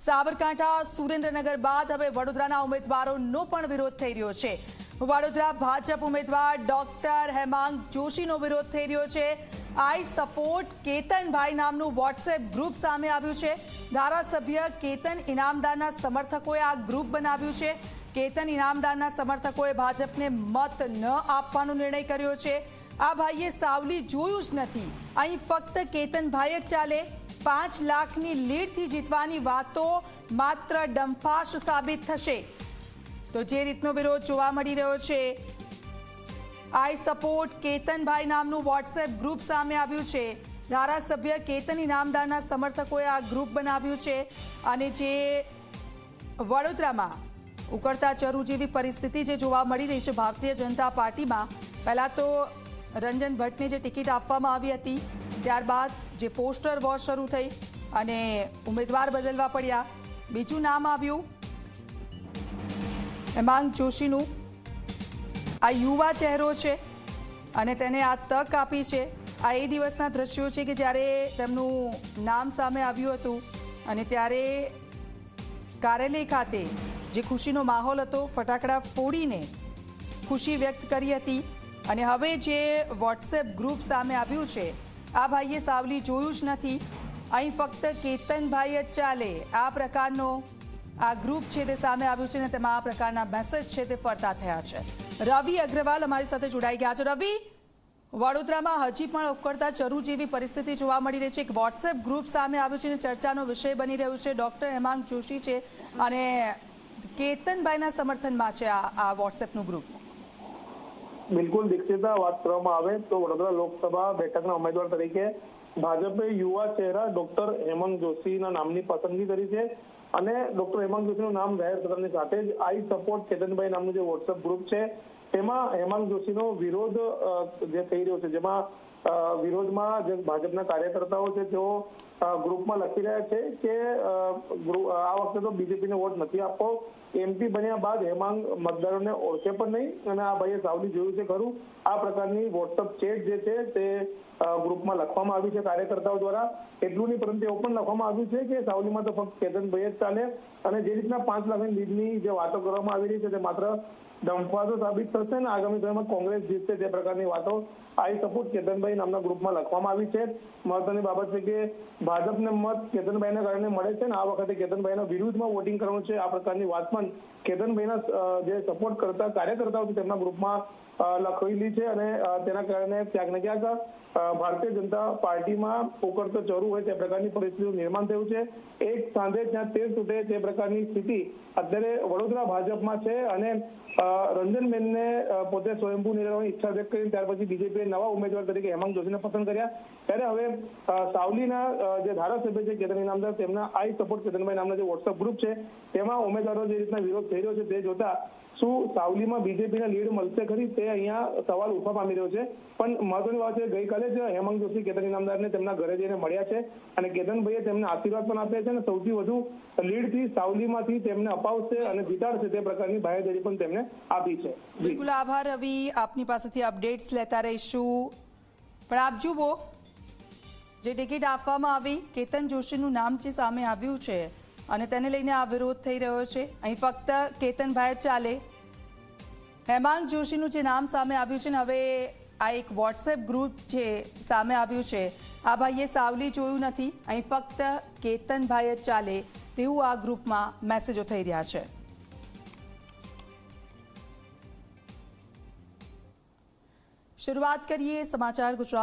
સાબરકાંઠા સુરેન્દ્રનગર બાદ હવે વડોદરાના ઉમેદવારોનો પણ વિરોધ થઈ રહ્યો છે। વડોદરા ભાજપ ઉમેદવાર ડોક્ટર હેમાંગ જોશીનો વિરોધ થઈ રહ્યો છે। આઈ સપોર્ટ કેતનભાઈ નામનું વોટ્સએપ ગ્રુપ સામે આવ્યું છે। ધારાસભ્ય કેતન ઇનામદારના સમર્થકોએ આ ગ્રુપ બનાવ્યું છે। કેતન ઇનામદારના સમર્થકોએ ભાજપને મત ન આપવાનો નિર્ણય કર્યો છે। આ ભાઈએ સાવલી જોયું જ નથી, અહીં ફક્ત કેતનભાઈ જ ચાલે। 5 લાખની લીડથી જીતવાની વાતો માત્ર ડંફાશ સાબિત થશે। તો જે રીતનો વિરોધ જોવા મળી રહ્યો છે, આઈ સપોર્ટ કેતનભાઈ નામનું વોટ્સએપ ગ્રુપ સામે આવ્યું છે। ધારાસભ્ય કેતન ઇનામદારના સમર્થકોએ આ ગ્રુપ બનાવ્યું છે અને જે વડોદરામાં ઉકળતા ચરુ જેવી પરિસ્થિતિ જે જોવા મળી રહી છે ભારતીય જનતા પાર્ટીમાં, પહેલા તો રંજન ભટ્ટને જે ટિકિટ આપવામાં આવી હતી, ત્યારબાદ જે પોસ્ટર વોર શરૂ થઈ અને ઉમેદવાર બદલવા પડ્યા। બીજું નામ આવ્યું હેમાંગ જોશીનું। આ યુવા ચહેરો છે અને તેને આ તક આપી છે। આ એ દિવસના દ્રશ્યો છે કે જ્યારે તેમનું નામ સામે આવ્યું હતું અને ત્યારે કાર્યાલય ખાતે જે ખુશીનો માહોલ હતો, ફટાકડા ફોડીને ખુશી વ્યક્ત કરી હતી। અને હવે જે વોટ્સએપ ગ્રુપ સામે આવ્યું છે, આ ભાઈએ સાવલી જોયું જ નથી, અહીં ફક્ત કેતનભાઈ જ ચાલે। આ પ્રકારનો આ ગ્રુપ છે તે સામે આવ્યું છે અને તેમાં આ પ્રકારના મેસેજ છે તે ફરતા થયા છે। રવિ અગ્રવાલ અમારી સાથે જોડાઈ ગયા છે। રવિ, વડોદરામાં હજી પણ ઉકળતા ચરુ જેવી પરિસ્થિતિ જોવા મળી રહી છે। એક વોટ્સએપ ગ્રુપ સામે આવ્યું છે અને ચર્ચાનો વિષય બની રહ્યું છે। ડોક્ટર હેમાંગ જોશી છે અને કેતનભાઈના સમર્થનમાં છે આ વોટ્સએપનું ગ્રુપ। બિલકુલ દીક્ષિતા, વાત કરવામાં આવે તો વડોદરા લોકસભા બેઠકના ઉમેદવાર તરીકે ભાજપે યુવા ચહેરા ડોક્ટર હેમાંગ જોશીના નામની પસંદગી કરી છે અને ડોક્ટર હેમાંગ જોશીનું નામ જાહેર કરવાની સાથે જ આઈ સપોર્ટ કેતનભાઈ નામનું જે વોટ્સએપ ગ્રુપ છે તેમાં હેમાંગ જોશીનો વિરોધ જે થઈ રહ્યો છે, જેમાં વિરોધમાં જે ભાજપના કાર્યકર્તાઓ છે તેઓ ગ્રુપમાં લખી રહ્યા છે કે આ વખતે તો બીજેપીને વોટ નથી આપવો। એમપી બન્યા બાદ હેમાંગ મતદારોને ઓળખે પણ નહીં અને આ ભાઈએ સાવલી જોયું છે ખરું। આ પ્રકારની વોટ્સઅપ ચેટ જે છે તે ગ્રુપમાં લખવામાં આવી છે કાર્યકર્તાઓ દ્વારા। એટલું નહીં પરંતુ એવું પણ લખવામાં આવ્યું છે કે સાવલીમાં તો ફક્ત કેતનભાઈ જ ચાલે અને જે રીતના 5 લાખની લીડની જે વાતો કરવામાં આવી રહી છે તે માત્ર ડંફાસો સાબિત થશે ને આગામી સમયમાં કોંગ્રેસ જીતશે તે પ્રકારની વાતો આઈ સપોર્ટ કેતનભાઈ નામના ગ્રુપમાં લખવામાં આવી છે। મહત્વની બાબત છે કે ભાજપને મત કેતનભાઈના કારણે મળે છે ને આ વખતે કેતનભાઈના વિરુદ્ધમાં વોટિંગ કરવાનું છે, આ પ્રકારની વાત પણ કેતનભાઈના જે સપોર્ટ કરતા કાર્યકર્તાઓ છે તેમના ગ્રુપમાં લખેલી છે અને તેના કારણે ક્યાંક ને ક્યાંક ભારતીય જનતા પાર્ટીમાં ઉકળતો ચરુ હોય તે પ્રકારની પરિસ્થિતિનું નિર્માણ થયું છે। એક સાંધે ત્યાં તેર તૂટે તે પ્રકારની સ્થિતિ અત્યારે વડોદરા ભાજપમાં છે અને રંજનબેનને પોતે સ્વયંભૂ નિર્ણયની ઈચ્છા વ્યક્ત કરી ત્યાર પછી બીજેપીએ નવા ઉમેદવાર તરીકે હેમાંગ જોશીને પસંદ કર્યા। ત્યારે હવે સાવલીના જે ધારાસભ્ય છે કેતન ઇનામદાર, તેમના આઈ સપોર્ટ કેતનભાઈ નામના જે વોટ્સએપ ગ્રુપ છે તેમાં ઉમેદવારો જે રીતના વિરોધ થઈ રહ્યો છે તે જોતા શું સાવલીમાં બીજેપીને લીડ મળશે ખરી, તે અહીંયા સવાલ ઉઠવા પામી રહ્યો છે। પણ મહત્વની વાત છે, ગઈકાલે જ હેમાંગ જોશી કેતન ઇનામદારને તેમના ઘરે જઈને મળ્યા છે અને કેતનભાઈએ તેમને આશીર્વાદ પણ આપ્યા છે અને સૌથી વધુ લીડથી સાવલીમાંથી તેમને અપાવશે અને જીતાડશે તે પ્રકારની બાહેધરી પણ તેમને આપી છે। બિલકુલ આભાર રવિ, આપની પાસેથી અપડેટ્સ લેતા રહીશું। પણ આપ જુઓ, જે ટિકિટ આપવામાં આવી, કેતન જોશીનું નામ જે સામે આવ્યું છે અને તેને લઈને આ વિરોધ થઈ રહ્યો છે। અહીં ફક્ત કેતનભાઈ જ ચાલે, હેમાંગ જોશીનું જે નામ સામે આવ્યું છે ને હવે આ એક વોટ્સએપ ગ્રુપ જે સામે આવ્યું છે, આ ભાઈએ સાવલી જોયું નથી, અહીં ફક્ત કેતનભાઈ જ ચાલે તેવું આ ગ્રુપમાં મેસેજો થઈ રહ્યા છે। શરૂઆત કરીએ સમાચાર ગુજરાત